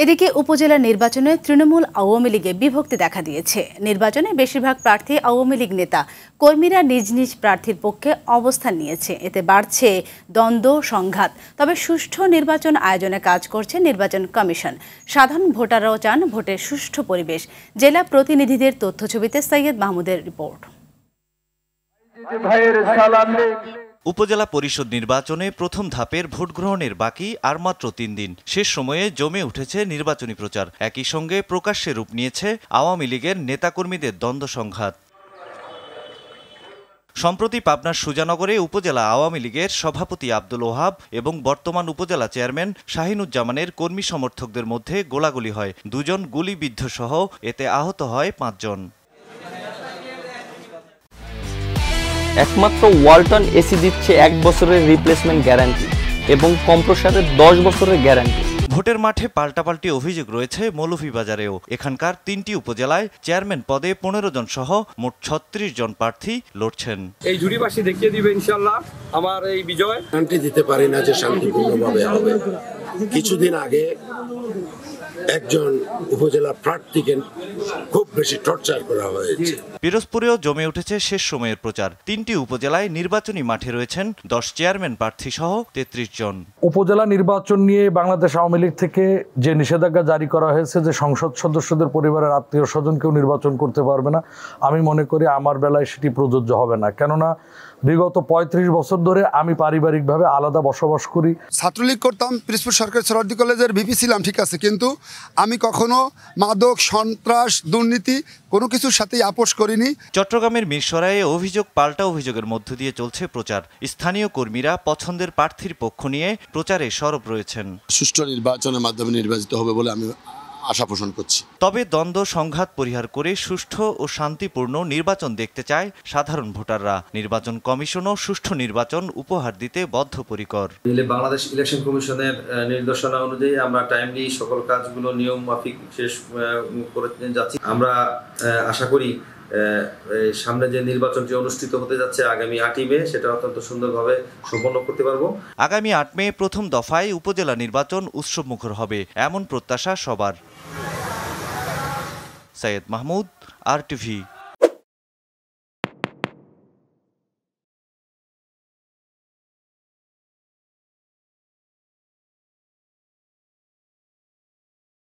এদিকে উপজেলা নির্বাচনে তৃণমূল আওয়ামী লীগে বিভক্তি দেখা দিয়েছে। নির্বাচনে বেশিরভাগ প্রার্থী আওয়ামী লীগ নেতা কর্মীরা নিজ নিজ প্রার্থীর পক্ষে অবস্থান নিয়েছে। এতে বাড়ছে দ্বন্দ্ব সংঘাত। তবে সুষ্ঠু নির্বাচন আয়োজনে কাজ করছে নির্বাচন কমিশন। সাধারণ ভোটাররাও চান ভোটের সুষ্ঠু পরিবেশ। জেলা প্রতিনিধিদের তথ্যছবিতে সৈয়দ মাহমুদের রিপোর্ট। উপজেলা পরিষদ নির্বাচনে প্রথম ধাপের ভোট গ্রহণের বাকি আর মাত্র ৩ দিন। শেষ সময়ে জমে উঠেছে নির্বাচনী প্রচার। একই সঙ্গে প্রকাশ্যে রূপ নিয়েছে আওয়ামী লীগের নেতাকর্মীদের দ্বন্দ্ব সংঘাত। সম্প্রতি পাবনার সুজানগরে উপজেলা আওয়ামী লীগের সভাপতি আব্দুল ওহাব এবং বর্তমান উপজেলা চেয়ারম্যান শাহিনুজ্জামানের কর্মী সমর্থকদের মধ্যে গোলাগুলি হয়। দুজন গুলিবিদ্ধ সহ এতে আহত হয় ৫ জন। একমাত্র ওয়ালটন এসি দিচ্ছে ১ বছরের রিপ্লেসমেন্ট গ্যারান্টি এবং কম্প্রেসারের ১০ বছরের গ্যারান্টি। ভোটের মাঠে পাল্টাপাল্টি অভিযোগ রয়েছে মৌলভীবাজারেও। এখানকার ৩টি উপজেলায় চেয়ারম্যান পদে ১৫ জন সহ মোট ৩৬ জন প্রার্থী লড়ছেন। এই জুড়িবাসী দেখিয়ে দিবে ইনশাআল্লাহ আমার এই বিজয়। শান্তি দিতে পারি না যে শান্তিপূর্ণভাবে হবে। কিছুদিন আগে একজন উপজেলা প্রার্থীকে খুব বেশি টর্চার করা হয়েছে। পিরোজপুরেও জমে উঠেছে শেষ সময়ের প্রচার। ৩টি উপজেলায় নির্বাচনী মাঠে রয়েছেন ১০ চেয়ারম্যান প্রার্থী সহ ৩৩ জন। উপজেলা নির্বাচন নিয়ে বাংলাদেশ আওয়ামী লীগ থেকে যে নিষেধাজ্ঞা জারি করা হয়েছে যে সংসদ সদস্যদের পরিবারের আত্মীয় স্বজনকেও নির্বাচন করতে পারবে না, আমি মনে করি আমার বেলায় সেটি প্রযোজ্য হবে না। কেননা বিগত ৩৫ বছর ধরে আমি পারিবারিকভাবে আলাদা বসবাস করি। ছাত্রলীগ করতাম, পিরোজপুর সরকারি সরোয়ার্দী কলেজের ভিপি ছিলাম, ঠিক আছে, কিন্তু আমি কখনো মাদক, সন্ত্রাস, দুর্নীতি কোনো কিছুর সাথেই আপোষ করিনি। চট্টগ্রামের মিরসরাইয়ে অভিযোগ পাল্টা অভিযোগের মধ্য দিয়ে চলছে প্রচার। স্থানীয় কর্মীরা পছন্দের প্রার্থীর পক্ষ নিয়ে প্রচারে সরব রয়েছেন। সুষ্ঠু নির্বাচনের মাধ্যমে নির্বাচিত হবে বলে আমি আশা পোষণ করছি। তবে দ্বন্দ্ব সংঘাত পরিহার করে সুষ্ঠু ও শান্তিপূর্ণ নির্বাচন দেখতে চায় সাধারণ ভোটাররা। নির্বাচন কমিশনও সুষ্ঠু নির্বাচন উপহার দিতে বদ্ধপরিকর। বাংলাদেশ ইলেকশন কমিশনের নির্দেশনা অনুযায়ী আমরা টাইমলি সকল কাজগুলো নিয়ম মাফিক শেষ করে যাচ্ছি। আমরা আশা করি সামনে যে নির্বাচনটি অনুষ্ঠিত হতে যাচ্ছে আগামী ৮ই মে, সেটা অত্যন্ত সুন্দরভাবে সম্পন্ন করতে পারবো। আগামী ৮ মে প্রথম দফায় উপজেলা নির্বাচন উৎসবমুখর হবে, এমন প্রত্যাশা সবার। সৈয়দ মাহমুদ, RTV।